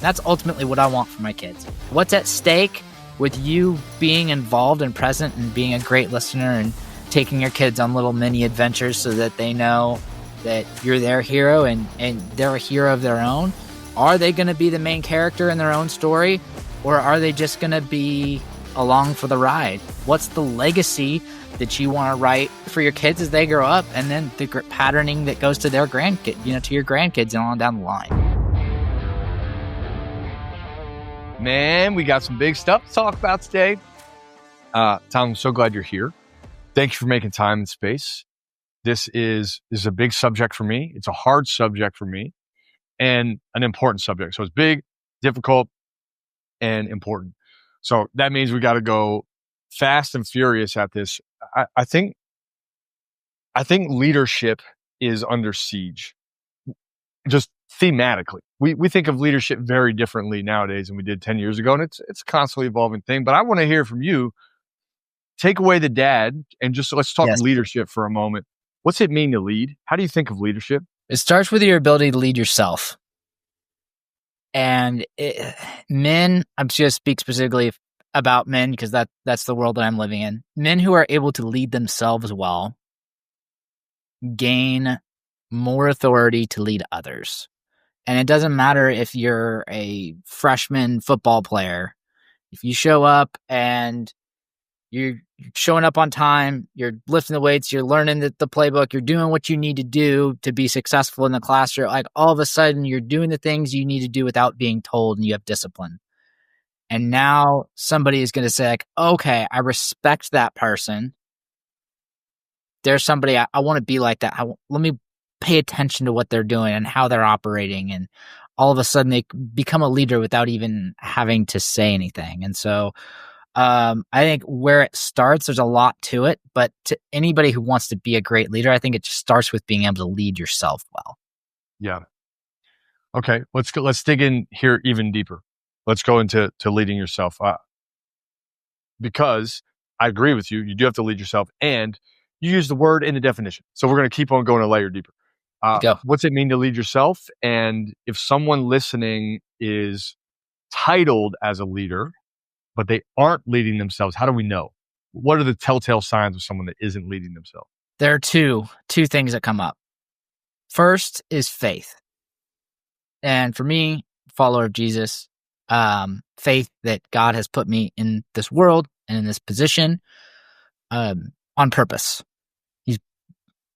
That's ultimately what I want for my kids. What's at stake with you being involved and present and being a great listener and taking your kids on little mini adventures so that they know that you're their hero and they're a hero of their own? Are they going to be the main character in their own story, or are they just going to be along for the ride? What's the legacy that you want to write for your kids as they grow up, and then the patterning that goes to their grandkids, to your grandkids and on down the line? Man, we got some big stuff to talk about today. Tom, I'm so glad you're here. Thank you for making time and space. This is a big subject for me. It's a hard subject for me and an important subject. So it's big, difficult, and important. So that means we got to go fast and furious at this. I think leadership is under siege, just thematically. We think of leadership very differently nowadays than we did 10 years ago, and it's a constantly evolving thing. But I want to hear from you. Take away the dad and just let's talk leadership for a moment. What's it mean to lead? How do you think of leadership? It starts with your ability to lead yourself. And men, I'm just going to speak specifically about men because that's the world that I'm living in. Men who are able to lead themselves well gain more authority to lead others. And it doesn't matter if you're a freshman football player. If you show up and you're showing up on time, you're lifting the weights, you're learning the playbook, you're doing what you need to do to be successful in the classroom, like all of a sudden you're doing the things you need to do without being told, and you have discipline. And now somebody is going to say, like, okay, I respect that person. There's somebody I want to be like that. Let me pay attention to what they're doing and how they're operating. And all of a sudden they become a leader without even having to say anything. And so I think where it starts, there's a lot to it, but to anybody who wants to be a great leader, I think it just starts with being able to lead yourself well. Yeah. Okay. Let's dig in here even deeper. Let's go into leading yourself. Because I agree with you. You do have to lead yourself, and you use the word in the definition. So we're going to keep on going a layer deeper. What's it mean to lead yourself? And if someone listening is titled as a leader, but they aren't leading themselves, how do we know? What are the telltale signs of someone that isn't leading themselves? There are two things that come up. First is faith. And for me, follower of Jesus, faith that God has put me in this world and in this position on purpose. He's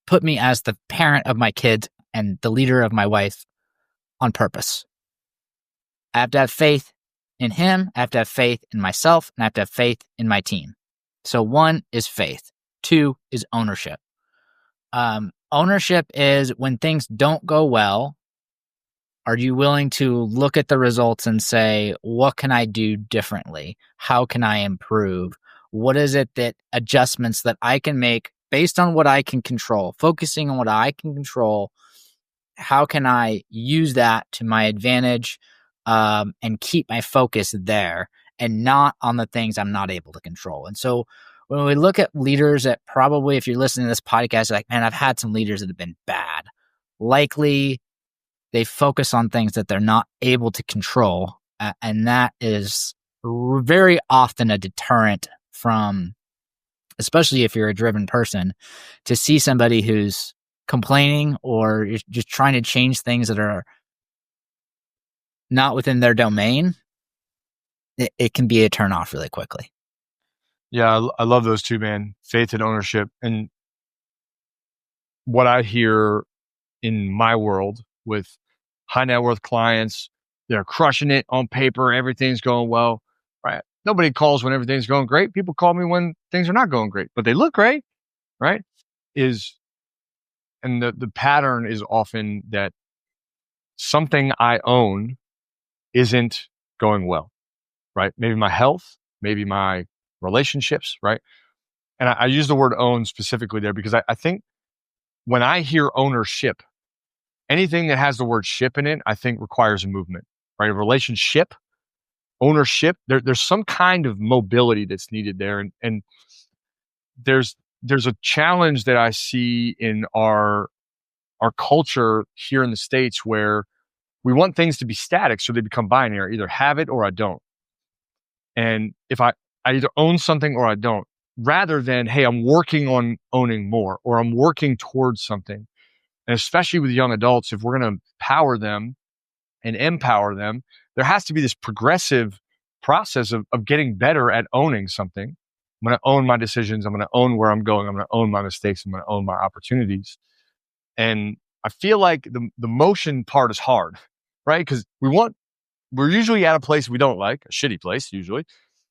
put me as the parent of my kids and the leader of my wife on purpose. I have to have faith in him, I have to have faith in myself, and I have to have faith in my team. So one is faith. Two is ownership. Ownership is when things don't go well, are you willing to look at the results and say, what can I do differently? How can I improve? What is it that adjustments that I can make based on what I can control, focusing on what I can control? How can I use that to my advantage and keep my focus there and not on the things I'm not able to control? And so when we look at leaders that probably, if you're listening to this podcast, like, man, I've had some leaders that have been bad. Likely they focus on things that they're not able to control. And that is very often a deterrent from, especially if you're a driven person, to see somebody who's complaining or just trying to change things that are not within their domain. It can be a turn off really quickly. Yeah, I love those two, man. Faith and ownership. And what I hear in my world with high net worth clients, they're crushing it on paper. Everything's going well, right? Nobody calls when everything's going great. People call me when things are not going great, but they look great, right? And the pattern is often that something I own isn't going well, right? Maybe my health, maybe my relationships, right? And I use the word own specifically there because I think when I hear ownership, anything that has the word ship in it, I think requires a movement, right? A relationship, ownership, there's some kind of mobility that's needed there. And there's a challenge that I see in our culture here in the States where we want things to be static so they become binary, either have it or I don't. And if I either own something or I don't, rather than, hey, I'm working on owning more or I'm working towards something. And especially with young adults, if we're going to empower them and empower them, there has to be this progressive process of getting better at owning something. I'm going to own my decisions. I'm going to own where I'm going. I'm going to own my mistakes. I'm going to own my opportunities. And I feel like the motion part is hard, right? Because we're usually at a place we don't like, a shitty place usually,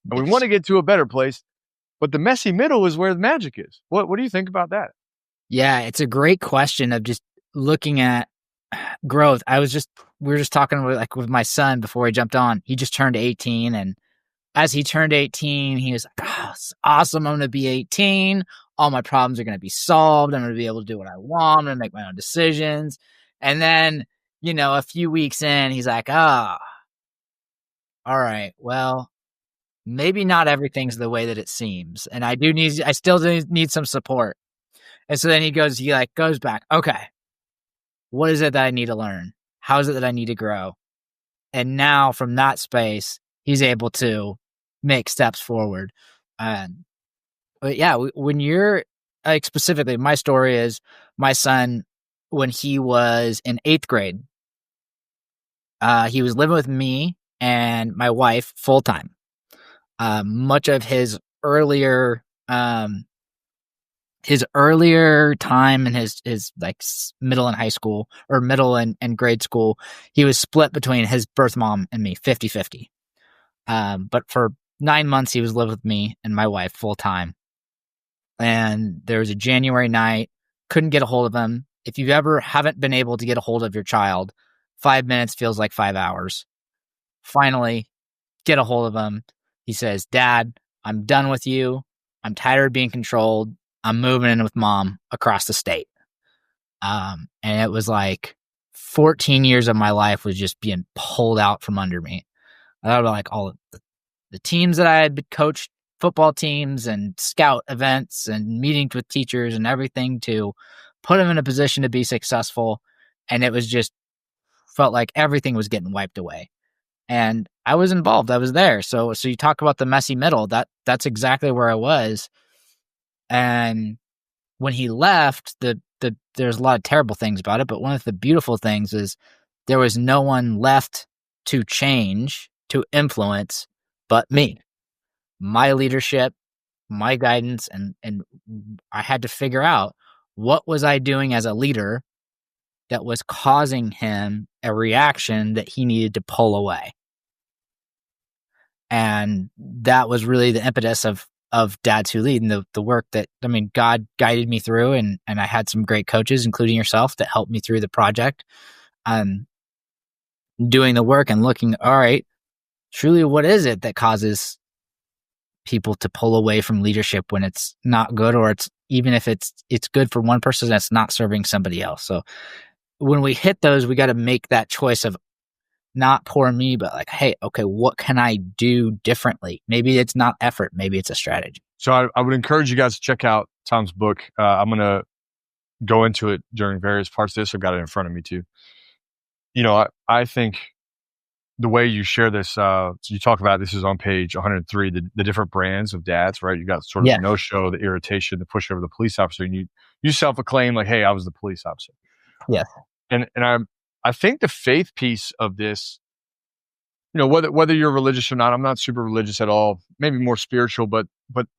and we want Yes. to get to a better place. But the messy middle is where the magic is. What do you think about that? Yeah, it's a great question of just looking at growth. We were just talking with my son before he jumped on. He just turned 18, and as he turned 18, he was like, "Oh, it's awesome. I'm going to be 18. All my problems are going to be solved. I'm going to be able to do what I want. I'm going to make my own decisions." And then, a few weeks in, he's like, all right, well, maybe not everything's the way that it seems. And I still do need some support. And so then he goes back. Okay, what is it that I need to learn? How is it that I need to grow? And now from that space, he's able to make steps forward. But yeah, when you're like, specifically, my story is my son, when he was in 8th grade, he was living with me and my wife full time. Much of his earlier time in his like middle and high school, or middle and grade school, he was split between his birth mom and me 50-50. But for 9 months, he was living with me and my wife full time. And there was a January night, couldn't get a hold of him. If you ever haven't been able to get a hold of your child, 5 minutes feels like 5 hours. Finally, get a hold of him. He says, "Dad, I'm done with you. I'm tired of being controlled. I'm moving in with mom across the state." And it was like 14 years of my life was just being pulled out from under me. I thought about like all of the teams that I had coached, football teams and scout events and meetings with teachers and everything to put him in a position to be successful. And it was just felt like everything was getting wiped away. And I was involved. I was there. So you talk about the messy middle. That's exactly where I was. And when he left, there's a lot of terrible things about it, but one of the beautiful things is there was no one left to change, to influence, but me, my leadership, my guidance, and I had to figure out, what was I doing as a leader that was causing him a reaction that he needed to pull away. And that was really the impetus of Dads Who Lead, and the work that, God guided me through, and I had some great coaches, including yourself, that helped me through the project. Doing the work and looking, all right, truly, what is it that causes people to pull away from leadership when it's not good, or even if it's good for one person, that's not serving somebody else. So when we hit those, we got to make that choice of not poor me, but like, hey, okay, what can I do differently? Maybe it's not effort. Maybe it's a strategy. So I would encourage you guys to check out Tom's book. I'm going to go into it during various parts of this. I've got it in front of me too. I think the way you share this, so you talk about, this is on page 103, the different brands of dads, right? You got sort of the no-show, the irritation, the pushover, the police officer, and you self-acclaim like, hey, I was the police officer. Yeah. And I think the faith piece of this, whether you're religious or not, I'm not super religious at all, maybe more spiritual, but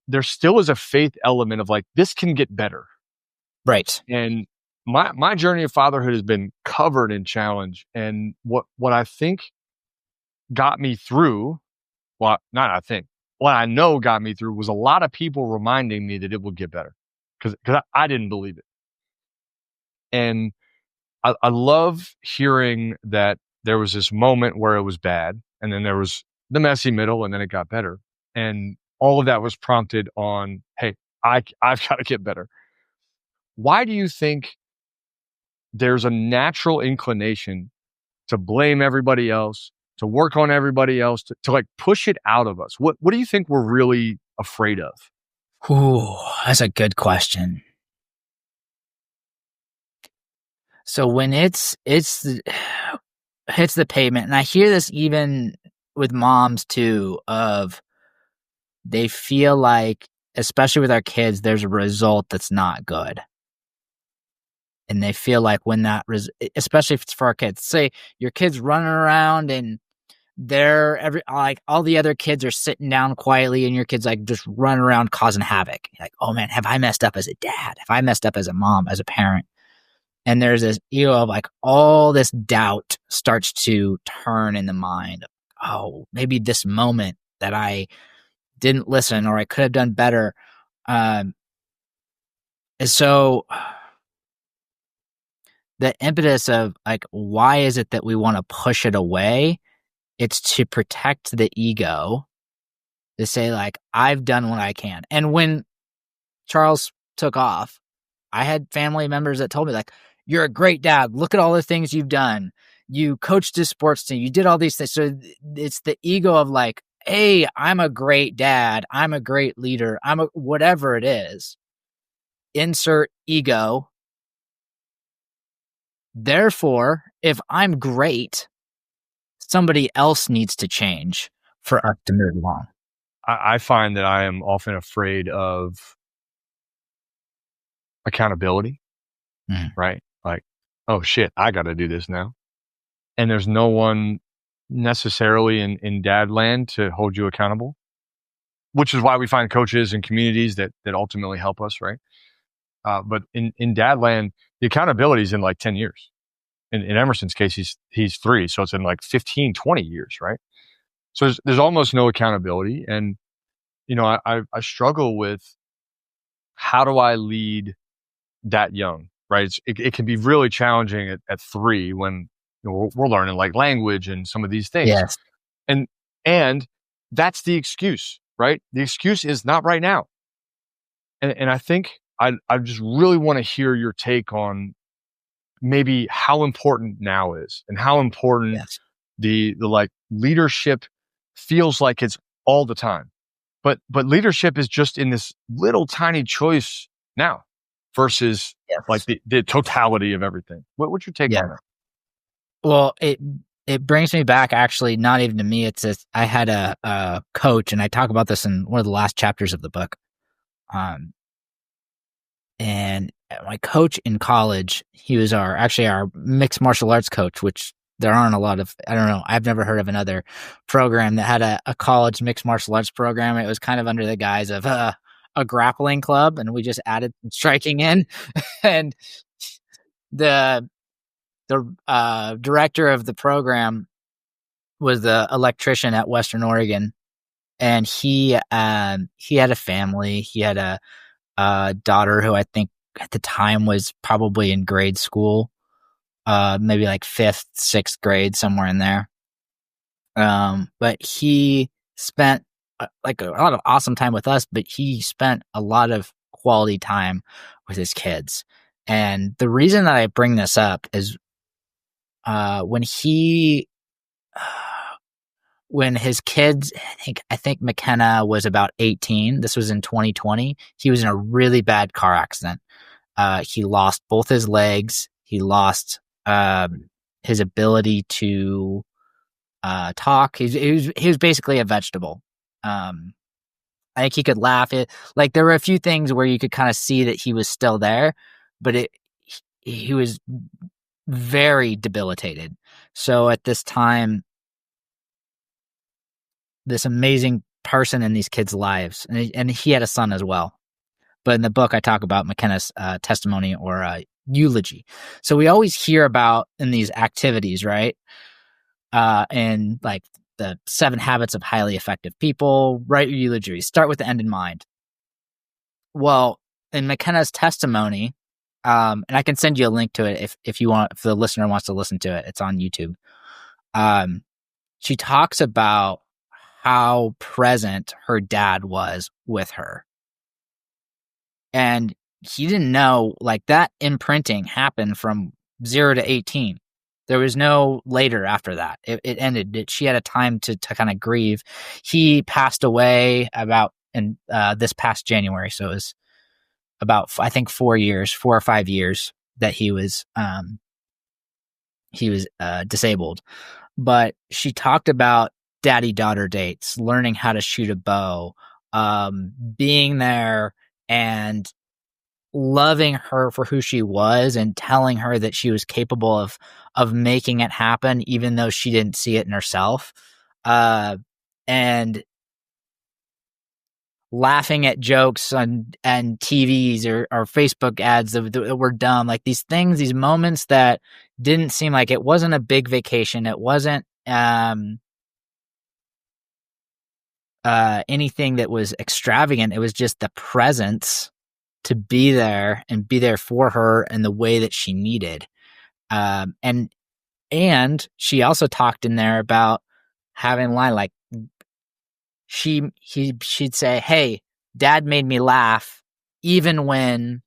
there still is a faith element of like, this can get better. Right. And my journey of fatherhood has been covered in challenge. And what I think got me through, what I know got me through, was a lot of people reminding me that it would get better, because I didn't believe it. And I love hearing that there was this moment where it was bad, and then there was the messy middle, and then it got better. And all of that was prompted on, hey, I've got to get better. Why do you think there's a natural inclination to blame everybody else, to work on everybody else, to like push it out of us? What do you think we're really afraid of? Ooh, that's a good question. So when it's hits the pavement. And I hear this even with moms too, of they feel like, especially with our kids, there's a result that's not good. And they feel like when that, especially if it's for our kids, say your kid's running around and they're like all the other kids are sitting down quietly and your kid's like just running around causing havoc. You're like, oh man, have I messed up as a dad? Have I messed up as a mom, as a parent? And there's this ego of like all this doubt starts to turn in the mind. Oh, maybe this moment that I didn't listen or I could have done better. And so the impetus of like, why is it that we want to push it away? It's to protect the ego, to say like, I've done what I can. And when Charles took off, I had family members that told me like, you're a great dad. Look at all the things you've done. You coached this sports team. You did all these things. So it's the ego of like, hey, I'm a great dad. I'm a great leader. I'm a whatever it is. Insert ego. Therefore, if I'm great, somebody else needs to change for us to move along. I find that I am often afraid of accountability, right? Like, oh shit, I got to do this now. And there's no one necessarily in dad land to hold you accountable, which is why we find coaches and communities that ultimately help us, right? But in dad land, the accountability is in like 10 years. In Emerson's case, he's 3. So it's in like 15, 20 years, right? So there's almost no accountability. And, you know, I struggle with how do I lead that young, right? It can be really challenging at 3 when we're learning like language and some of these things. Yes. And that's the excuse, right? The excuse is not right now. And I think I just really want to hear your take on maybe how important now is and how important Yes. the like leadership feels like it's all the time. But leadership is just in this little tiny choice now versus like Yes. the totality of everything. What's your take Yeah. on that? Well, it brings me back actually, not even to me. It's I had a coach, and I talk about this in one of the last chapters of the book. And my coach in college, he was our mixed martial arts coach, which there aren't a lot of, I don't know, I've never heard of another program that had a college mixed martial arts program. It was kind of under the guise of a grappling club, and we just added striking in. And the director of the program was the electrician at Western Oregon, and he had a family. He had a daughter who I think at the time was probably in grade school, maybe like 5th, 6th grade, somewhere in there. But he spent like a lot of awesome time with us, but he spent a lot of quality time with his kids. And the reason that I bring this up is when when his kids, I think McKenna was about 18. This was in 2020. He was in a really bad car accident. He lost both his legs. He lost his ability to talk. He was basically a vegetable. I think he could laugh. Like there were a few things where you could kind of see that he was still there, but he was very debilitated. So at this time, this amazing person in these kids' lives, and he had a son as well. But in the book, I talk about McKenna's testimony or eulogy. So we always hear about in these activities, right? And like the 7 habits of highly effective people, write your eulogy, start with the end in mind. Well, in McKenna's testimony, and I can send you a link to it if you want, if the listener wants to listen to it, it's on YouTube. She talks about how present her dad was with her. And he didn't know, like, that imprinting happened from 0 to 18. There was no later after that. It ended. She had a time to kind of grieve. He passed away about in this past January. So it was about, I think, 4 or 5 years that he was he was disabled. But she talked about daddy-daughter dates, learning how to shoot a bow, being there and loving her for who she was and telling her that she was capable of making it happen, even though she didn't see it in herself. And laughing at jokes and TVs or Facebook ads that were dumb, like these things, these moments that didn't seem like, it wasn't a big vacation. It wasn't anything that was extravagant. It was just the presence to be there and be there for her in the way that she needed. And she also talked in there about having a line like she'd say, "Hey, Dad made me laugh even when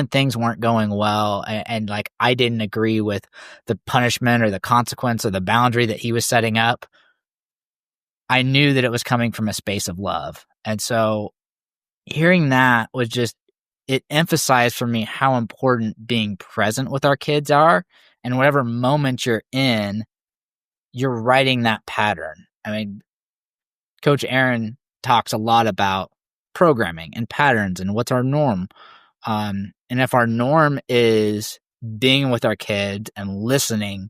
things weren't going well, and like I didn't agree with the punishment or the consequence or the boundary that he was setting up. I knew that it was coming from a space of love." And so hearing that was just, it emphasized for me how important being present with our kids are, and whatever moment you're in, you're writing that pattern. I mean, Coach Aaron talks a lot about programming and patterns and what's our norm. And if our norm is being with our kids and listening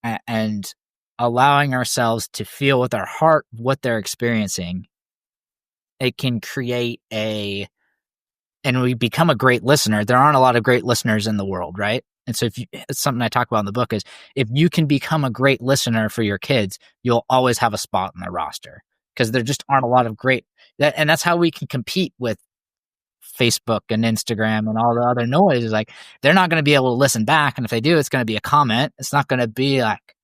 and allowing ourselves to feel with our heart what they're experiencing, it can create and we become a great listener. There aren't a lot of great listeners in the world, right? And so it's something I talk about in the book, is if you can become a great listener for your kids, you'll always have a spot in their roster, because there just aren't a lot of and that's how we can compete with Facebook and Instagram and all the other noise. Is like, they're not going to be able to listen back. And if they do, it's going to be a comment. It's not going to be like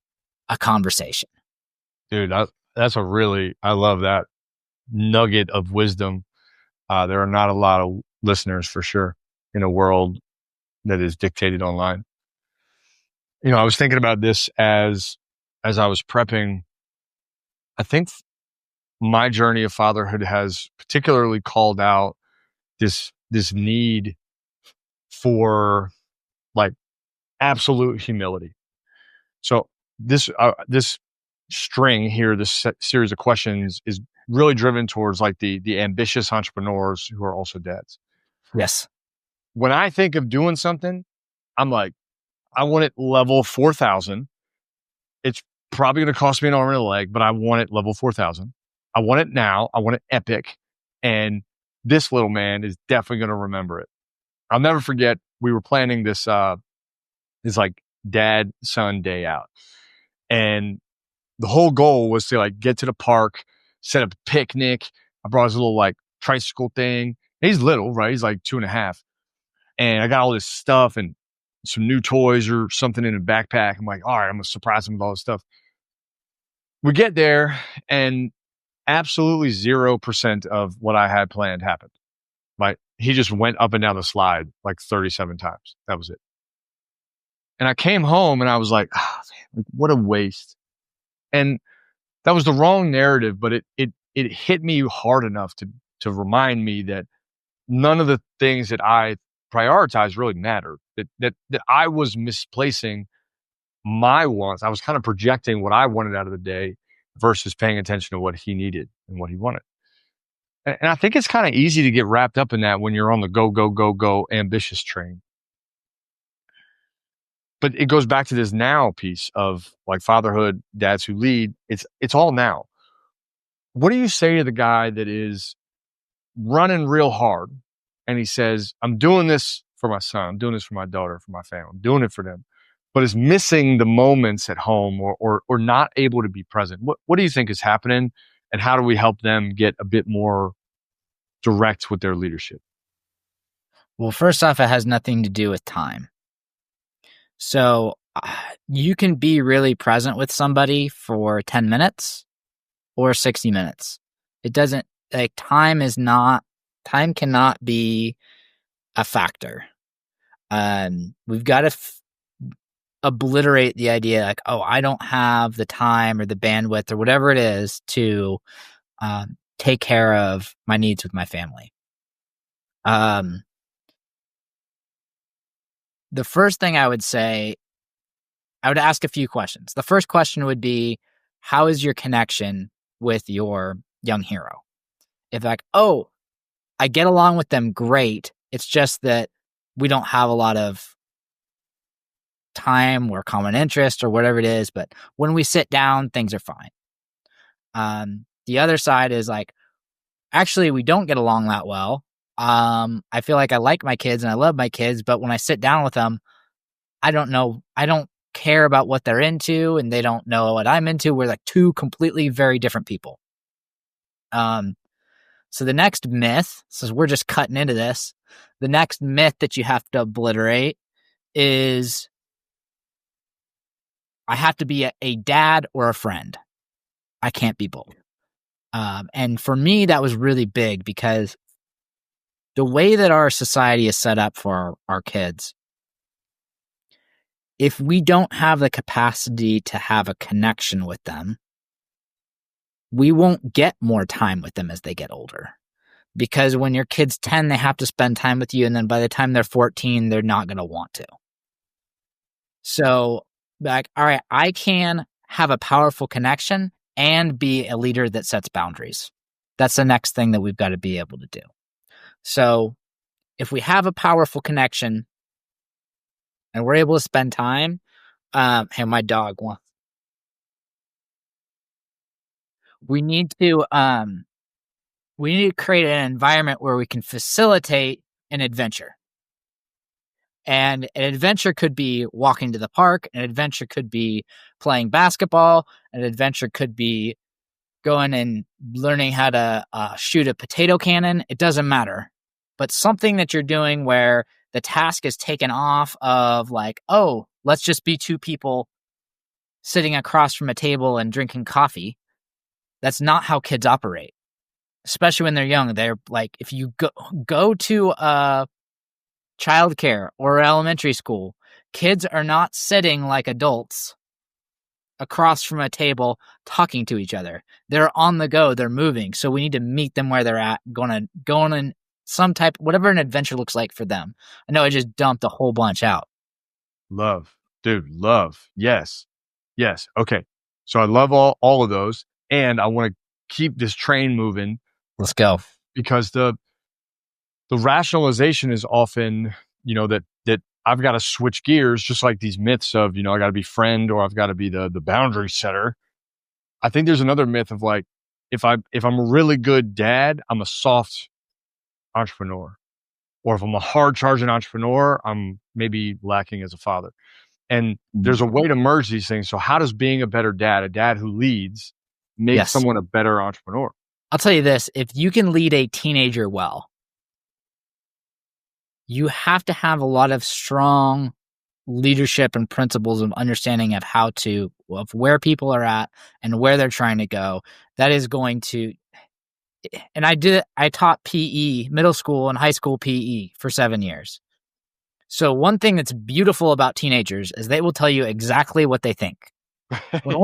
a conversation. Dude, I love that nugget of wisdom. There are not a lot of listeners for sure in a world that is dictated online. I was thinking about this as I was prepping. I think my journey of fatherhood has particularly called out this need for like absolute humility. So this string here, this series of questions is really driven towards like the ambitious entrepreneurs who are also dads. Yes. When I think of doing something, I'm like, I want it level 4,000. It's probably going to cost me an arm and a leg, but I want it level 4,000. I want it now. I want it epic. And this little man is definitely going to remember it. I'll never forget, we were planning this like dad son day out. And the whole goal was to like get to the park, set up a picnic. I brought his little like tricycle thing. He's little, right? He's like 2.5. And I got all this stuff and some new toys or something in a backpack. I'm like, all right, I'm going to surprise him with all this stuff. We get there and absolutely 0% of what I had planned happened. Like, he just went up and down the slide like 37 times. That was it. And I came home and I was like, oh, man, what a waste. And that was the wrong narrative, but it hit me hard enough to remind me that none of the things that I prioritize really mattered. That I was misplacing my wants. I was kind of projecting what I wanted out of the day versus paying attention to what he needed and what he wanted. And I think it's kind of easy to get wrapped up in that when you're on the go, go, go, go ambitious train. But it goes back to this now piece of like fatherhood, dads who lead. It's all now. What do you say to the guy that is running real hard and he says, I'm doing this for my son, I'm doing this for my daughter, for my family, I'm doing it for them, but is missing the moments at home or not able to be present? What do you think is happening, and how do we help them get a bit more direct with their leadership? Well, first off, it has nothing to do with time. So you can be really present with somebody for 10 minutes or 60 minutes. It doesn't, like, time cannot be a factor. We've got to obliterate the idea like, oh, I don't have the time or the bandwidth or whatever it is to take care of my needs with my family. The first thing I would say I would ask a few questions. The first question would be, how is your connection with your young hero? If like, oh, I get along with them great. It's just that we don't have a lot of time or common interest or whatever it is. But when we sit down, things are fine. The other side is like, actually, we don't get along that well. I feel like I like my kids and I love my kids, but when I sit down with them, I don't know. I don't care about what they're into and they don't know what I'm into. We're like two completely very different people. So the next myth, since we're just cutting into this, the next myth that you have to obliterate is I have to be a dad or a friend. I can't be both. And for me, that was really big because the way that our society is set up for our kids, if we don't have the capacity to have a connection with them, we won't get more time with them as they get older. Because when your kid's 10, they have to spend time with you. And then by the time they're 14, they're not going to want to. So, like, all right, I can have a powerful connection and be a leader that sets boundaries. That's the next thing that we've got to be able to do. So, if we have a powerful connection and we're able to spend time, hey, my dog wants. We need to create an environment where we can facilitate an adventure. And an adventure could be walking to the park. An adventure could be playing basketball. An adventure could be going and learning how to shoot a potato cannon. It doesn't matter. But something that you're doing where the task is taken off of like, oh, let's just be two people sitting across from a table and drinking coffee. That's not how kids operate, especially when they're young. They're like, if you go to childcare or elementary school, kids are not sitting like adults across from a table talking to each other. They're on the go. They're moving. So we need to meet them where they're at, going in some type, whatever an adventure looks like for them. I know I just dumped a whole bunch out. Love, dude, love. Yes. Yes. Okay. So I love all of those. And I want to keep this train moving. Let's go. Because the rationalization is often, that I've got to switch gears, just like these myths of, I got to be friend or I've got to be the boundary setter. I think there's another myth of like, if I'm a really good dad, I'm a soft entrepreneur. Or if I'm a hard charging entrepreneur, I'm maybe lacking as a father. And there's a way to merge these things. So how does being a better dad, a dad who leads, make someone a better entrepreneur? I'll tell you this, if you can lead a teenager well, you have to have a lot of strong leadership and principles of understanding of where people are at and where they're trying to go. That is going to, and I taught PE, middle school and high school PE for 7 years. So one thing that's beautiful about teenagers is they will tell you exactly what they think. When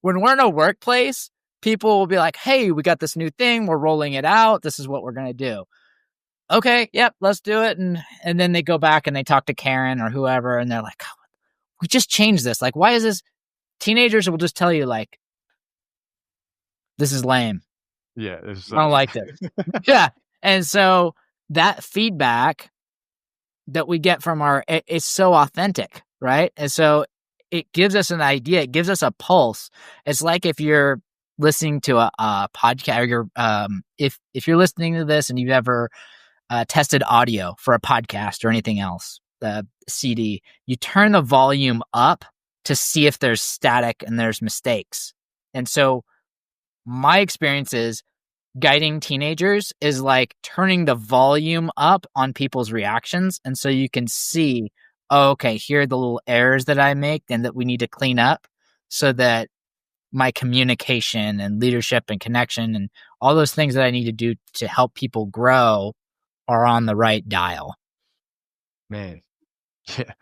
we're in a workplace, people will be like, hey, we got this new thing. We're rolling it out. This is what we're going to do. Okay, yep, let's do it. And then they go back and they talk to Karen or whoever, and they're like, oh, we just changed this. Like, why is this? Teenagers will just tell you, like, this is lame. Yeah. I don't like this. Yeah. And so that feedback that we get from it's so authentic, right? And so it gives us an idea. It gives us a pulse. It's like if you're listening to a podcast, or if you're listening to this and you've ever tested audio for a podcast or anything else, the CD, you turn the volume up to see if there's static and there's mistakes. And so my experience is guiding teenagers is like turning the volume up on people's reactions. And so you can see, oh, okay, here are the little errors that I make and that we need to clean up so that my communication and leadership and connection and all those things that I need to do to help people grow are on the right dial. Man. Yeah.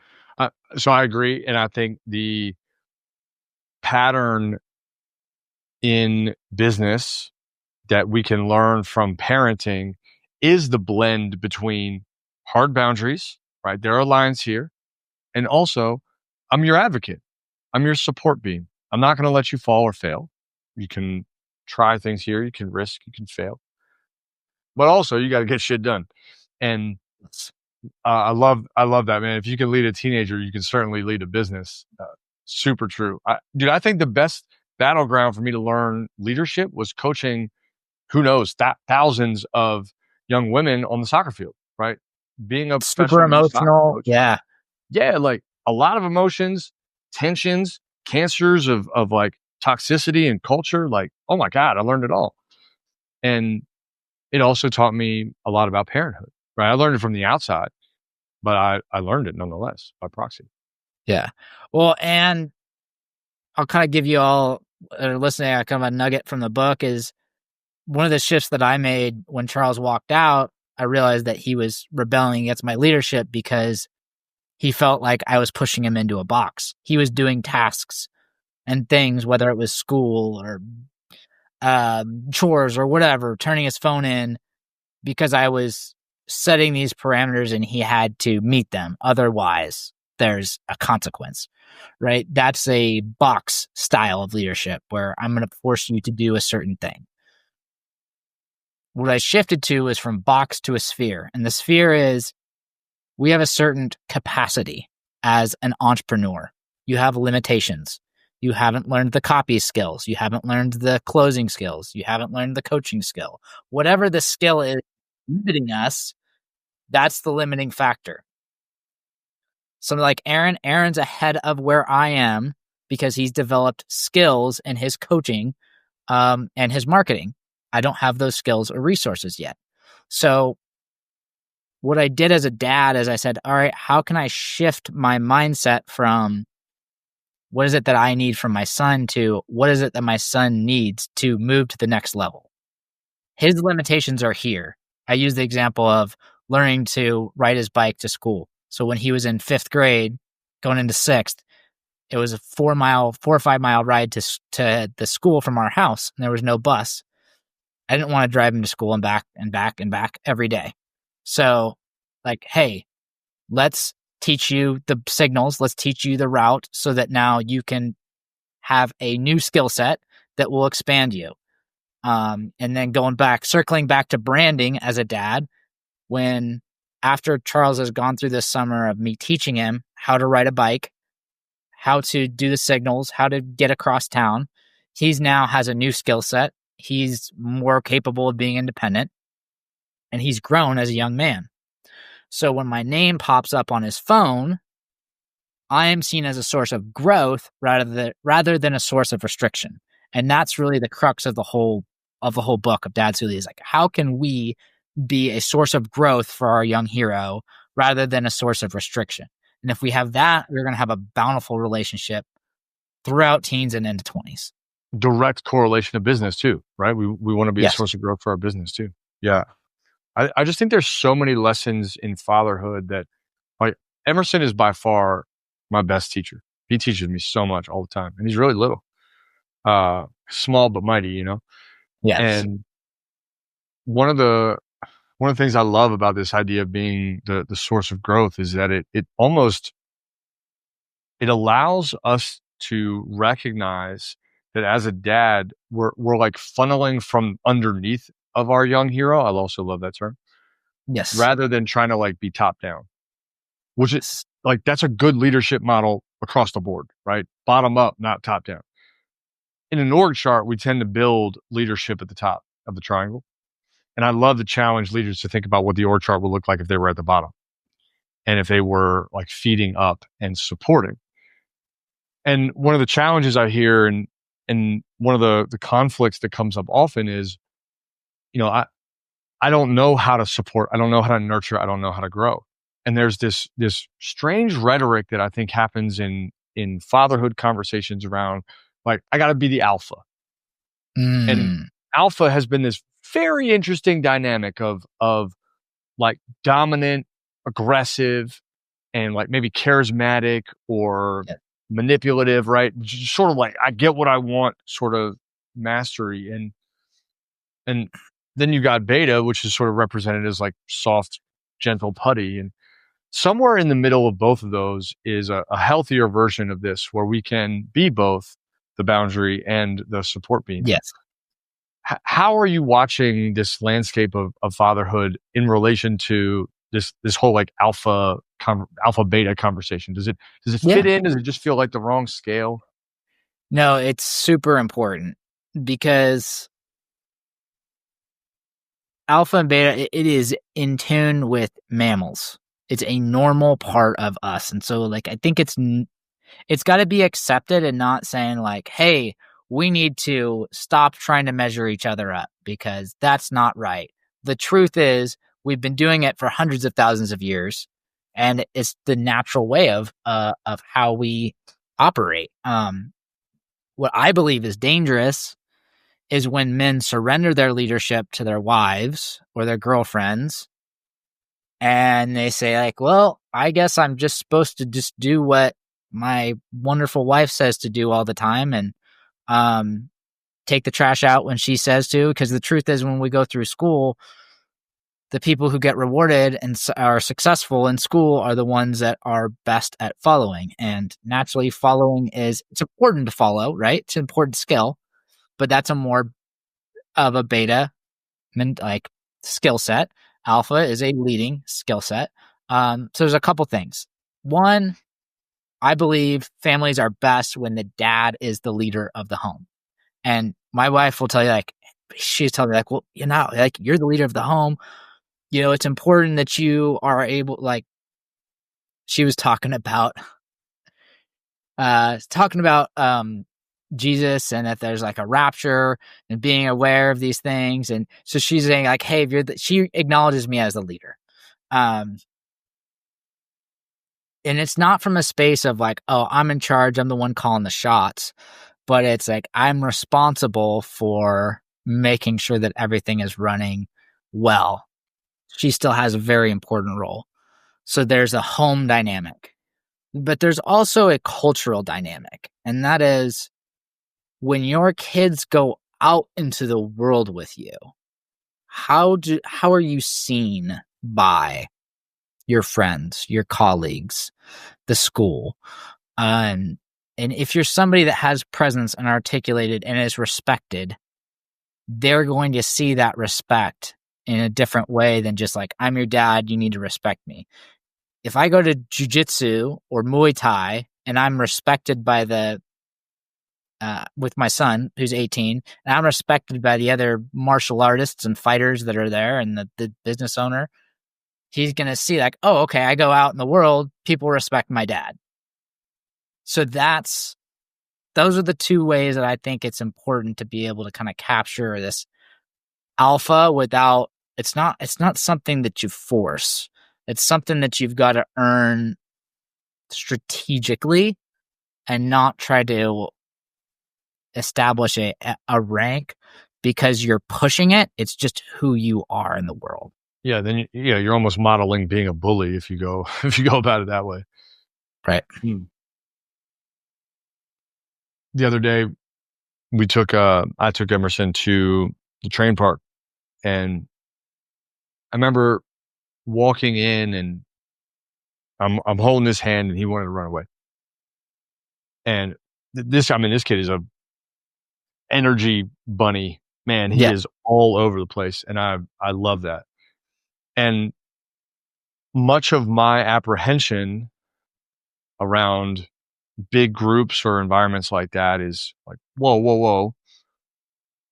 So I agree. And I think the pattern in business that we can learn from parenting is the blend between hard boundaries, right? There are lines here. And also, I'm your advocate. I'm your support beam. I'm not going to let you fall or fail. You can try things here, you can risk, you can fail. But also, you got to get shit done. And I love that, man. If you can lead a teenager, you can certainly lead a business. Super true. Dude, I think the best battleground for me to learn leadership was coaching, who knows, thousands of young women on the soccer field, right? Being a Super professional youth soccer emotional. coach. Yeah. Yeah, like a lot of emotions, tensions, cancers of like toxicity and culture. Like, oh my God, I learned it all. And it also taught me a lot about parenthood, right? I learned it from the outside, but I learned it nonetheless by proxy. Yeah. Well, and I'll kind of give you all listening kind of a nugget from the book is one of the shifts that I made when Charles walked out. I realized that he was rebelling against my leadership because he felt like I was pushing him into a box. He was doing tasks and things, whether it was school or chores or whatever, turning his phone in because I was setting these parameters and he had to meet them. Otherwise, there's a consequence, right? That's a box style of leadership where I'm going to force you to do a certain thing. What I shifted to is from box to a sphere. And the sphere is we have a certain capacity as an entrepreneur. You have limitations. You haven't learned the copy skills. You haven't learned the closing skills. You haven't learned the coaching skill. Whatever the skill is limiting us, that's the limiting factor. Something like Aaron's ahead of where I am because he's developed skills in his coaching and his marketing. I don't have those skills or resources yet. So what I did as a dad is I said, all right, how can I shift my mindset from what is it that I need from my son to what is it that my son needs to move to the next level? His limitations are here. I use the example of learning to ride his bike to school. So when he was in 5th grade, going into 6th, it was a 4 or 5 mile ride to the school from our house, and there was no bus. I didn't want to drive him to school and back and back and back every day. So, like, hey, let's teach you the signals. Let's teach you the route so that now you can have a new skill set that will expand you. And then circling back to branding as a dad, when after Charles has gone through this summer of me teaching him how to ride a bike, how to do the signals, how to get across town, he's now has a new skill set. He's more capable of being independent, and he's grown as a young man. So when my name pops up on his phone, I am seen as a source of growth rather than a source of restriction. And that's really the crux of the whole book of Dad's Who Leads. Like, how can we be a source of growth for our young hero rather than a source of restriction? And if we have that, we're going to have a bountiful relationship throughout teens and into 20s. Direct correlation to business too, right? We want to be Yes. a source of growth for our business too. Yeah. I just think there's so many lessons in fatherhood that, like, Emerson is by far my best teacher. He teaches me so much all the time, and he's really little, small but mighty, you know. Yes. And one of the things I love about this idea of being the source of growth is that it almost it allows us to recognize that as a dad, we're like funneling from underneath of our young hero. I also love that term, Yes. rather than trying to like be top down, which is like, that's a good leadership model across the board, right? Bottom up, not top down. In an org chart, we tend to build leadership at the top of the triangle. And I love to challenge leaders to think about what the org chart would look like if they were at the bottom and if they were like feeding up and supporting. And one of the challenges I hear and one of the conflicts that comes up often is, you know, I don't know how to support, I don't know how to nurture, I don't know how to grow. And there's this strange rhetoric that I think happens in fatherhood conversations around, like, I got to be the alpha. And alpha has been this very interesting dynamic of like dominant, aggressive, and like maybe charismatic or manipulative, right? Just sort of like, I get what I want, sort of mastery. And then you got beta, which is sort of represented as like soft, gentle putty. And somewhere in the middle of both of those is a healthier version of this where we can be both the boundary and the support beam. Yes. How are you watching this landscape of fatherhood in relation to this whole like alpha beta conversation? Does it fit Yeah. in? Does it just feel like the wrong scale? No, it's super important because alpha and beta, it is in tune with mammals. It's a normal part of us. And so like I think it's got to be accepted and not saying like, hey, we need to stop trying to measure each other up because that's not right. The truth is we've been doing it for hundreds of thousands of years, and it's the natural way of how we operate. What I believe is dangerous is when men surrender their leadership to their wives or their girlfriends and they say like, well, I guess I'm just supposed to just do what my wonderful wife says to do all the time, and um, take the trash out when she says to. Because the truth is, when we go through school, the people who get rewarded and are successful in school are the ones that are best at following. And naturally, following it's important to follow, right? It's an important skill, but that's a more of a beta like skill set. Alpha is a leading skill set. So there's a couple things. One, I believe families are best when the dad is the leader of the home. And my wife will tell you, like, she's telling me, like, well, like, you're the leader of the home. It's important that you are able, like, she was talking about Jesus, and that there's like a rapture and being aware of these things. And so she's saying like, hey, she acknowledges me as the leader. And it's not from a space of like, oh, I'm in charge, I'm the one calling the shots, but it's like, I'm responsible for making sure that everything is running well. She still has a very important role. So there's a home dynamic, but there's also a cultural dynamic. And that is, when your kids go out into the world with you, how are you seen by your friends, your colleagues, the school? And if you're somebody that has presence and articulated and is respected, they're going to see that respect in a different way than just like, I'm your dad, you need to respect me. If I go to jiu-jitsu or Muay Thai and I'm respected by with my son who's 18, and I'm respected by the other martial artists and fighters that are there and the business owner, he's going to see like, oh, okay, I go out in the world, people respect my dad. So those are the two ways that I think it's important to be able to kind of capture this alpha without, it's not something that you force. It's something that you've got to earn strategically and not try to establish a rank because you're pushing it. It's just who you are in the world. Yeah, then you're almost modeling being a bully if you go about it that way. Right. The other day, I took Emerson to the train park, and I remember walking in, and I'm holding his hand, and he wanted to run away. And this kid is a energy bunny, man. He is all over the place, and I love that. And much of my apprehension around big groups or environments like that is like, whoa,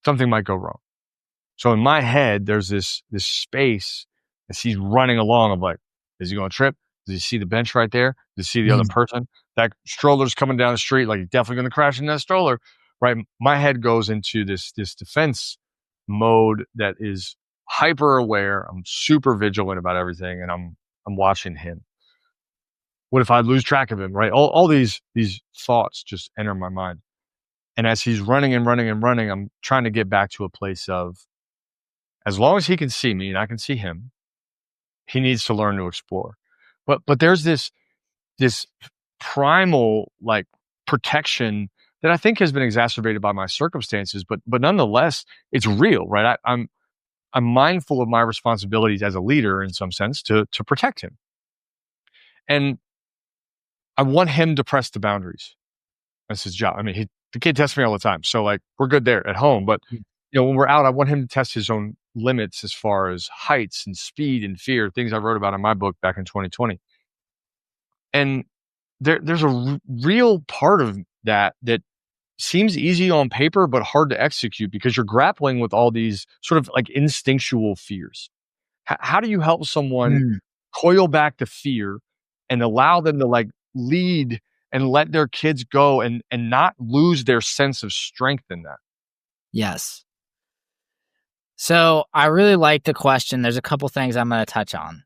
something might go wrong. So in my head, there's this space as he's running along of like, is he going to trip? Does he see the bench right there? Does he see the other person? That stroller's coming down the street, like he's definitely going to crash in that stroller, right? My head goes into this defense mode that is hyper aware. I'm super vigilant about everything, and I'm watching him. What if I lose track of him, right? All these thoughts just enter my mind. And as he's running and running and running, I'm trying to get back to a place of, as long as he can see me and I can see him, he needs to learn to explore. But there's this primal like protection that I think has been exacerbated by my circumstances, but nonetheless, it's real, right? I'm mindful of my responsibilities as a leader in some sense to protect him. And I want him to press the boundaries. That's his job. I mean, the kid tests me all the time. So like we're good there at home. But when we're out, I want him to test his own limits as far as heights and speed and fear, things I wrote about in my book back in 2020. And there's a real part of that seems easy on paper, but hard to execute because you're grappling with all these sort of like instinctual fears. How do you help someone Mm, coil back the fear and allow them to like lead and let their kids go and not lose their sense of strength in that? yes. So I really like the question. There's a couple things I'm going to touch on.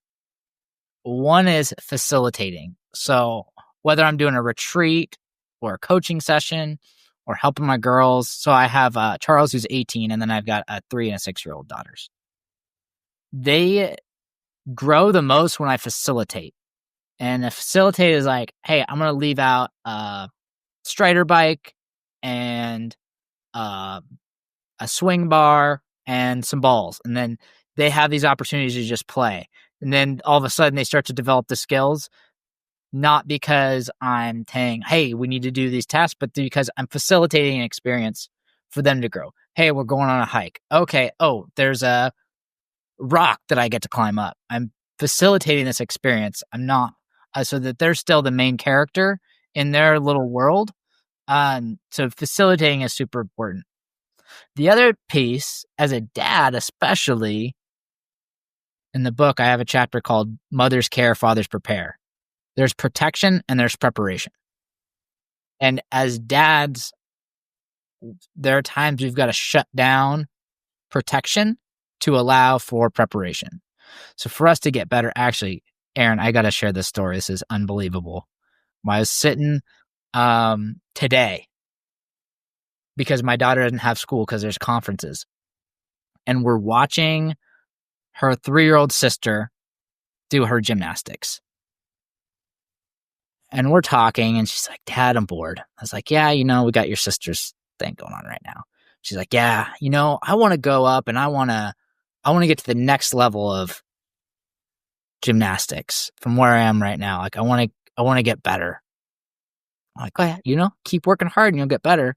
One is facilitating. So whether I'm doing a retreat or a coaching session or helping my girls. So I have Charles, who's 18, and then I've got a 3 and a 6-year-old daughters. They grow the most when I facilitate. And a facilitate is like, hey, I'm going to leave out a Strider bike and a swing bar and some balls. And then they have these opportunities to just play. And then all of a sudden they start to develop the skills, not because I'm saying, hey, we need to do these tasks, but because I'm facilitating an experience for them to grow. Hey, we're going on a hike. Okay. Oh, there's a rock that I get to climb up. I'm facilitating this experience. I'm not so that they're still the main character in their little world. So facilitating is super important. The other piece, as a dad, especially in the book, I have a chapter called Mothers Care, Fathers Prepare. There's protection and there's preparation. And as dads, there are times we've got to shut down protection to allow for preparation. So for us to get better, actually, Aaron, I got to share this story. This is unbelievable. I was sitting today because my daughter doesn't have school because there's conferences. And we're watching her 3-year-old sister do her gymnastics. And we're talking, and she's like, Dad, I'm bored. I was like, yeah, we got your sister's thing going on right now. She's like, yeah, I want to go up and I want to get to the next level of gymnastics from where I am right now. Like, I want to get better. I'm like, oh, yeah, keep working hard and you'll get better.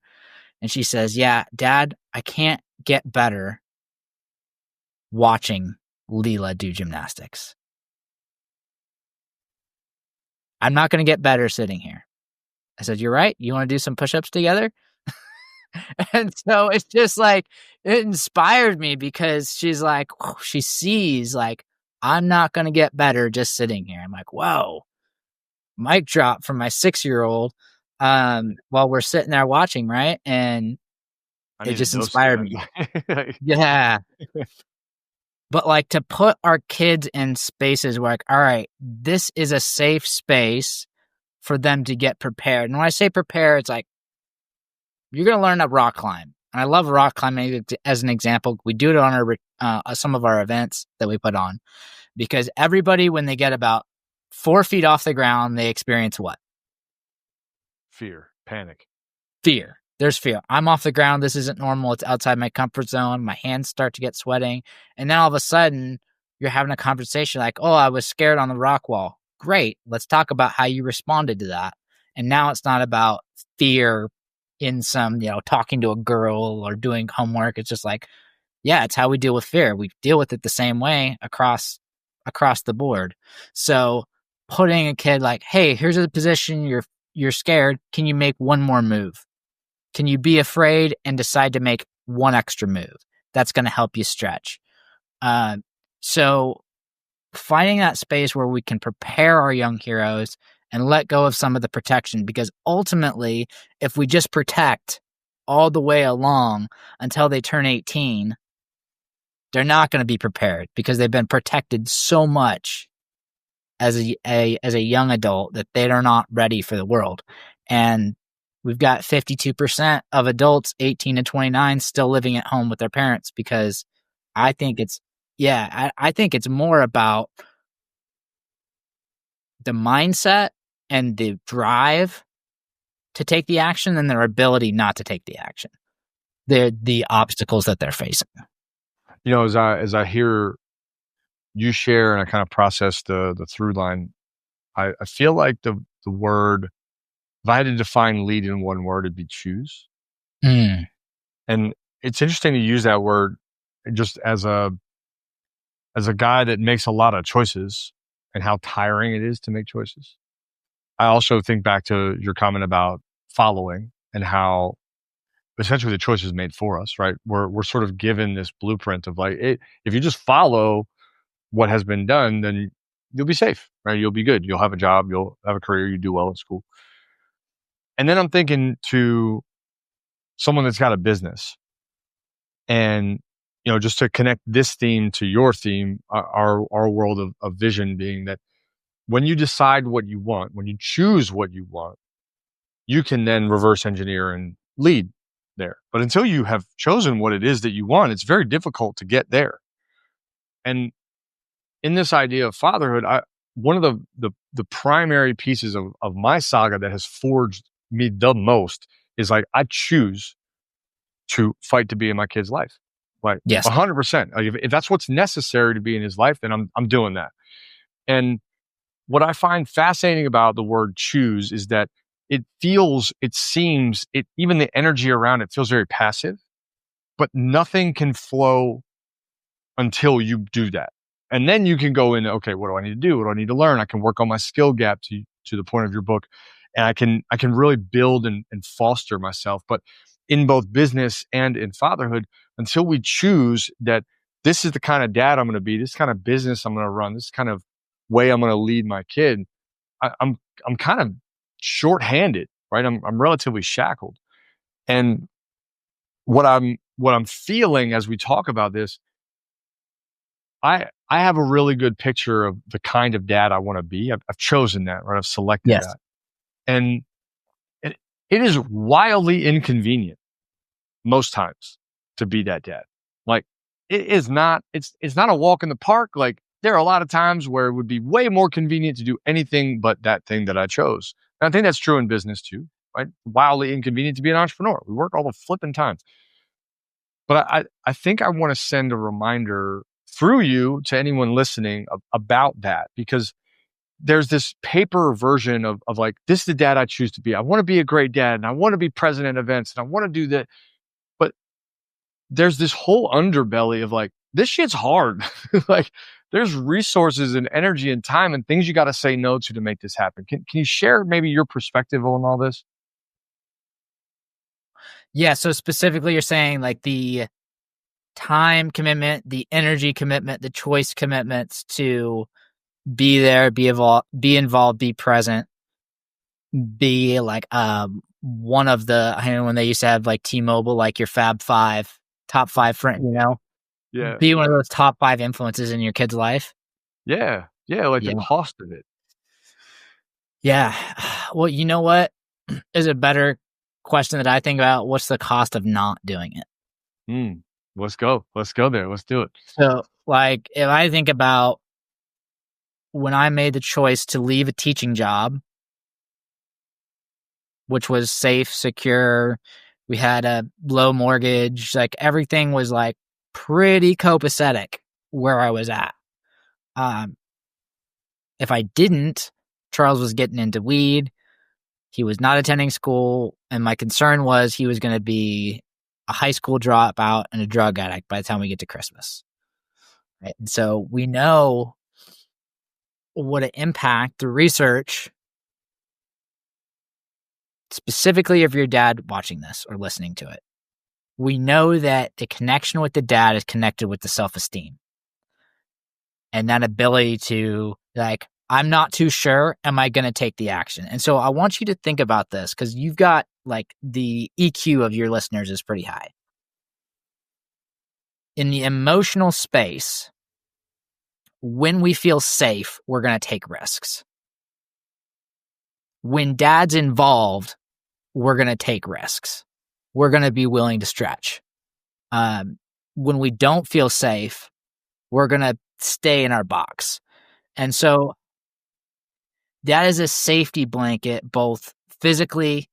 And she says, yeah, Dad, I can't get better watching Leela do gymnastics. I'm not going to get better sitting here. I said, you're right. You want to do some push-ups together? And so it's just like, it inspired me because she's like, she sees like, I'm not going to get better just sitting here. I'm like, whoa, mic drop from my 6-year-old while we're sitting there watching, right? And it just inspired me. Yeah. But like to put our kids in spaces where like, all right, this is a safe space for them to get prepared. And when I say prepare, it's like, you're going to learn to rock climb. And I love rock climbing as an example. We do it on some of our events that we put on because everybody, when they get about 4 feet off the ground, they experience what? Fear, panic. Fear. There's fear. I'm off the ground. This isn't normal. It's outside my comfort zone. My hands start to get sweating. And then all of a sudden, you're having a conversation like, oh, I was scared on the rock wall. Great. Let's talk about how you responded to that. And now it's not about fear in some, talking to a girl or doing homework. It's just like, yeah, it's how we deal with fear. We deal with it the same way across the board. So putting a kid like, hey, here's a position. You're scared. Can you make one more move? Can you be afraid and decide to make one extra move? That's going to help you stretch. So finding that space where we can prepare our young heroes and let go of some of the protection, because ultimately, if we just protect all the way along until they turn 18, they're not going to be prepared because they've been protected so much as a young adult that they are not ready for the world. And we've got 52% of adults 18 to 29 still living at home with their parents because I think it's more about the mindset and the drive to take the action than their ability not to take the action. They're the obstacles that they're facing. As I hear you share and I kind of process the through line, I feel like the word, if I had to define lead in one word, it'd be choose. Mm, And it's interesting to use that word just as a guy that makes a lot of choices and how tiring it is to make choices. I also think back to your comment about following and how essentially the choice is made for us, right? We're sort of given this blueprint of like, if you just follow what has been done, then you'll be safe, right? You'll be good. You'll have a job. You'll have a career. You do well in school. And then I'm thinking to someone that's got a business, and just to connect this theme to your theme, our world of vision being that when you decide what you want, when you choose what you want, you can then reverse engineer and lead there. But until you have chosen what it is that you want, it's very difficult to get there. And in this idea of fatherhood, one of the primary pieces of my saga that has forged me the most is like I choose to fight to be in my kid's life, like yes. 100%. Like if that's what's necessary to be in his life, then I'm doing that. And what I find fascinating about the word choose is that it seems, even the energy around it feels very passive, but nothing can flow until you do that. And then you can go into, okay, what do I need to do? What do I need to learn? I can work on my skill gap to the point of your book. And I can really build and foster myself. But in both business and in fatherhood, until we choose that this is the kind of dad I'm going to be, this kind of business I'm going to run, this kind of way I'm going to lead my kid, I'm kind of shorthanded, right? I'm relatively shackled. And what I'm feeling as we talk about this, I have a really good picture of the kind of dad I want to be. I've chosen that, right? I've selected Yes. that. And it, it is wildly inconvenient most times to be that dad. Like it is not, it's not a walk in the park. Like there are a lot of times where it would be way more convenient to do anything but that thing that I chose. And I think that's true in business too, right? Wildly inconvenient to be an entrepreneur. We work all the flipping time. But I think I want to send a reminder through you to anyone listening about that, because there's this paper version of like, this is the dad I choose to be. I want to be a great dad and I want to be present at events and I want to do that. But there's this whole underbelly of like, this shit's hard. Like there's resources and energy and time and things you got to say no to make this happen. Can you share maybe your perspective on all this? Yeah. So specifically, you're saying like the time commitment, the energy commitment, the choice commitments to be there, be involved, be present, be like one of the, I know when they used to have like T-Mobile, like your Fab Five, top five friend, Yeah. be one of those top five influences in your kid's life. Yeah. Yeah. Like the Yeah. cost of it. Yeah. Well, you know what is a better question that I think about? What's the cost of not doing it? Mm. Let's go. Let's go there. Let's do it. So, like, if I think about when I made the choice to leave a teaching job, which was safe, secure, we had a low mortgage, like everything was like pretty copacetic where I was at. Um, if I didn't, Charles was getting into weed. He was not attending school, and my concern was he was going to be a high school dropout and a drug addict by the time we get to Christmas. Right? And so we know what an impact through research, specifically if your dad watching this or listening to it. We know that the connection with the dad is connected with the self-esteem and that ability to like, I'm not too sure. Am I going to take the action? And so I want you to think about this because you've got like the EQ of your listeners is pretty high. In the emotional space, when we feel safe, we're going to take risks. When dad's involved, we're going to take risks. We're going to be willing to stretch. When we don't feel safe, we're going to stay in our box. And so that is a safety blanket, both physically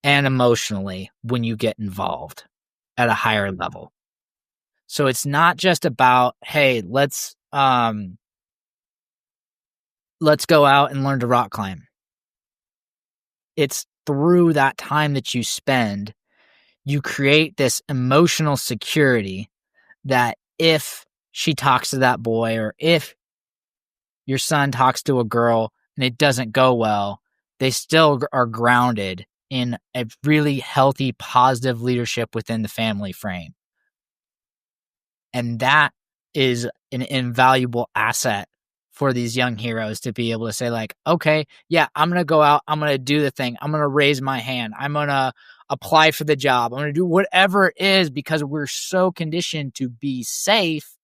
and emotionally, when you get involved at a higher level. So it's not just about, hey, let's let's go out and learn to rock climb. It's through that time that you spend, you create this emotional security that if she talks to that boy, or if your son talks to a girl and it doesn't go well, they still are grounded in a really healthy, positive leadership within the family frame. And that is an invaluable asset for these young heroes to be able to say, like, okay, yeah, I'm going to go out. I'm going to do the thing. I'm going to raise my hand. I'm going to apply for the job. I'm going to do whatever it is, because we're so conditioned to be safe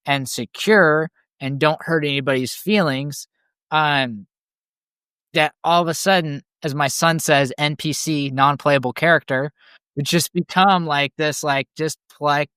and secure and don't hurt anybody's feelings. That all of a sudden, as my son says, NPC, non-playable character, would just become like this, like just like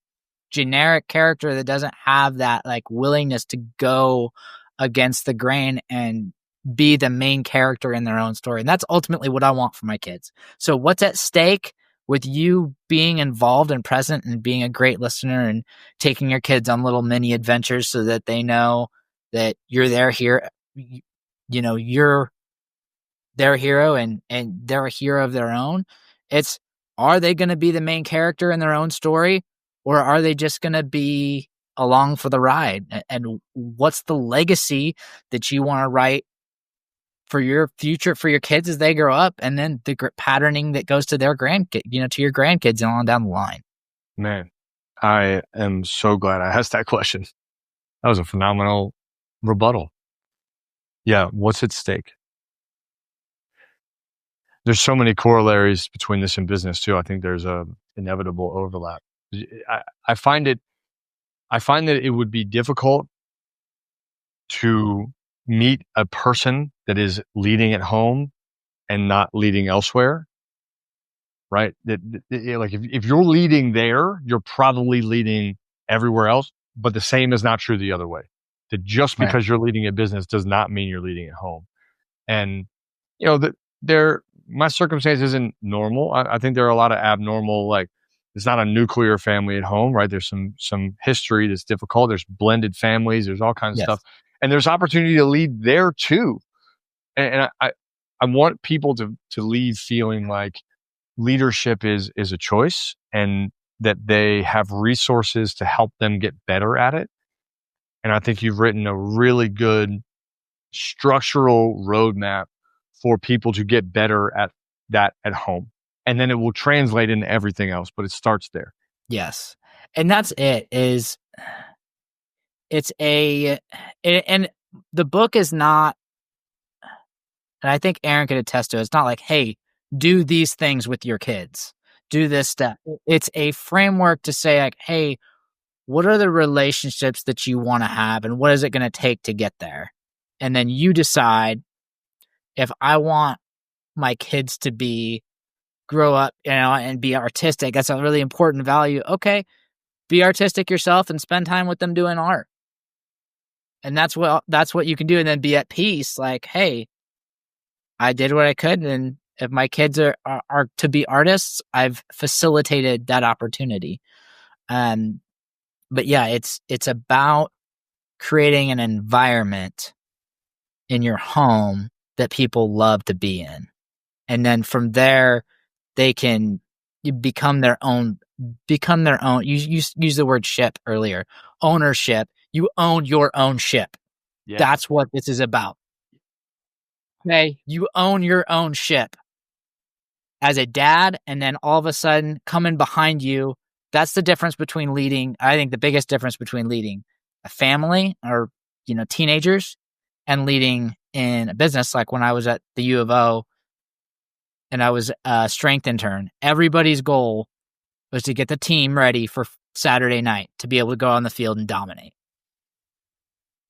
generic character that doesn't have that like willingness to go against the grain and be the main character in their own story. And that's ultimately what I want for my kids. So what's at stake with you being involved and present and being a great listener and taking your kids on little mini adventures so that they know that you're there here, you know, you're their hero and they're a hero of their own. It's, are they going to be the main character in their own story, or are they just going to be along for the ride? And what's the legacy that you want to write for your future, for your kids as they grow up, and then the patterning that goes to their grandkid, to your grandkids and on down the line. Man, I am so glad I asked that question. That was a phenomenal rebuttal. Yeah, what's at stake? There's so many corollaries between this and business too. I think there's a inevitable overlap. I find that it would be difficult to meet a person that is leading at home and not leading elsewhere, right? Like if you're leading there, you're probably leading everywhere else, but the same is not true the other way. That just Right. because you're leading a business does not mean you're leading at home. And, my circumstance isn't normal. I think there are a lot of abnormal, like, it's not a nuclear family at home, right? There's some history that's difficult. There's blended families. There's all kinds of Yes. stuff. And there's opportunity to lead there too. And I want people to leave feeling like leadership is a choice, and that they have resources to help them get better at it. And I think you've written a really good structural roadmap for people to get better at that at home. And then it will translate into everything else, but it starts there. Yes. And that's and the book is not, and I think Aaron could attest to it, it's not like, hey, do these things with your kids, do this stuff. It's a framework to say, like, hey, what are the relationships that you want to have, and what is it going to take to get there? And then you decide, if I want my kids to grow up, and be artistic, that's a really important value. Okay, be artistic yourself and spend time with them doing art. And that's what you can do. And then be at peace. Like, hey, I did what I could. And if my kids are to be artists, I've facilitated that opportunity. But yeah, it's about creating an environment in your home that people love to be in. And then from there, they can become their own. You use the word ship earlier. Ownership. You own your own ship. Yeah. That's what this is about. Okay, you own your own ship as a dad, and then all of a sudden coming behind you. That's the difference between leading. I think the biggest difference between leading a family or teenagers and leading in a business. Like when I was at the U of O and I was a strength intern, everybody's goal was to get the team ready for Saturday night to be able to go on the field and dominate.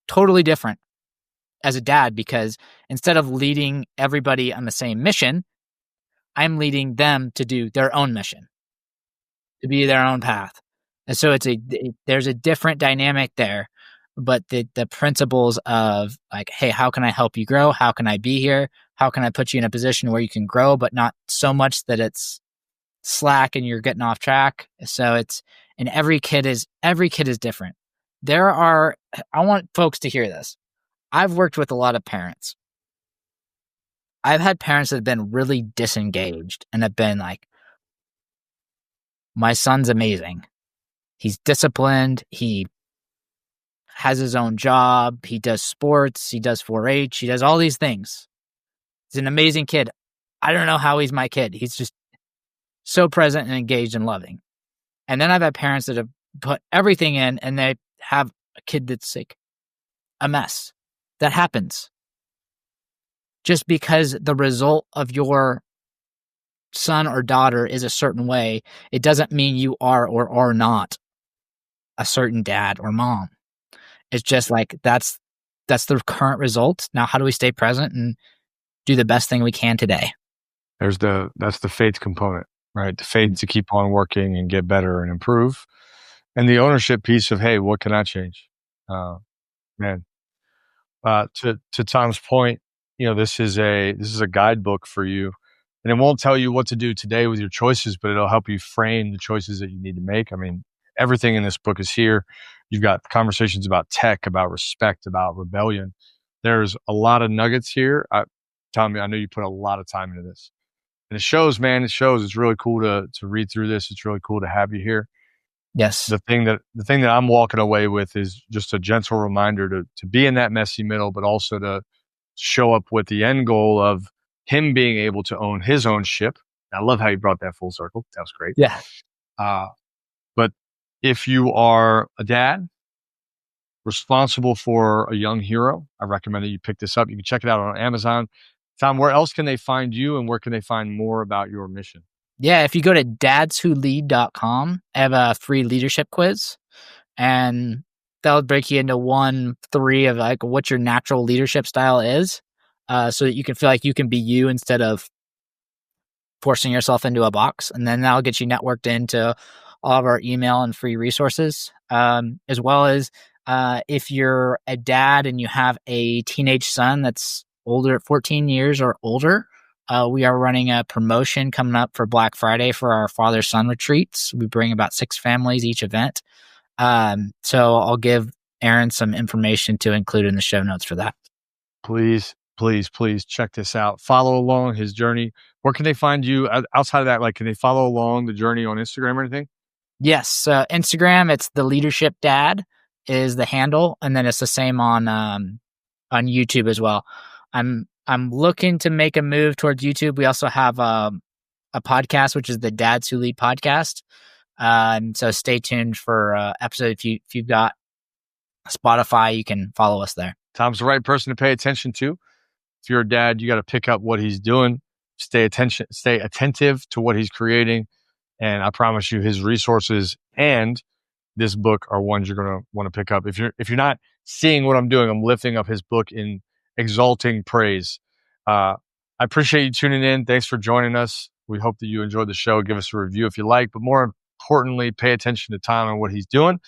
Totally different as a dad, because instead of leading everybody on the same mission, I'm leading them to do their own mission, to be their own path. And so there's a different dynamic there, but the principles of, like, hey, how can I help you grow? How can I be here? How can I put you in a position where you can grow, but not so much that it's slack and you're getting off track? So every kid is different. I want folks to hear this. I've worked with a lot of parents. I've had parents that have been really disengaged and have been like, my son's amazing. He's disciplined. He has his own job. He does sports. He does 4-H. He does all these things. He's an amazing kid. I don't know how he's my kid. He's just so present and engaged and loving. And then I've had parents that have put everything in and they have a kid that's like a mess. That happens. Just because the result of your son or daughter is a certain way, it doesn't mean you are or are not a certain dad or mom. It's just like that's the current result. Now, how do we stay present and do the best thing we can today? That's the faith component, right? The faith to keep on working and get better and improve, and the ownership piece of, hey, what can I change? Man, to Tom's point, this is a guidebook for you, and it won't tell you what to do today with your choices, but it'll help you frame the choices that you need to make. I mean, everything in this book is here. You've got conversations about tech, about respect, about rebellion. There's a lot of nuggets here. Tom, I know you put a lot of time into this, and it shows, man. It shows. It's really cool to read through this. It's really cool to have you here. Yes. The thing that I'm walking away with is just a gentle reminder to be in that messy middle, but also to show up with the end goal of him being able to own his own ship. I love how you brought that full circle. That was great. Yeah. But if you are a dad responsible for a young hero, I recommend that you pick this up. You can check it out on Amazon. Tom, where else can they find you, and where can they find more about your mission? Yeah, if you go to dadswholead.com, I have a free leadership quiz, and that'll break you into 1-3 of like what your natural leadership style is, so that you can feel like you can be you instead of forcing yourself into a box. And then that'll get you networked into all of our email and free resources, as well as if you're a dad and you have a teenage son that's older, 14 years or older, we are running a promotion coming up for Black Friday for our father-son retreats. We bring about 6 families each event. So I'll give Aaron some information to include in the show notes for that. Please, please, please check this out. Follow along his journey. Where can they find you outside of that? Like, can they follow along the journey on Instagram or anything? Yes. Instagram, it's The Leadership Dad is the handle. And then it's the same on YouTube as well. I'm looking to make a move towards YouTube. We also have a podcast, which is the Dads Who Lead podcast. So stay tuned for episode. If you've got Spotify, you can follow us there. Tom's the right person to pay attention to. If you're a dad, you got to pick up what he's doing. Stay attentive to what he's creating. And I promise you, his resources and this book are ones you're going to want to pick up. If you're not seeing what I'm doing, I'm lifting up his book in exalting praise. I appreciate you tuning in. Thanks for joining us. We hope that you enjoyed the show. Give us a review if you like, but more importantly, pay attention to Tom and what he's doing.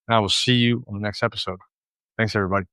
And I will see you on the next episode. Thanks, everybody.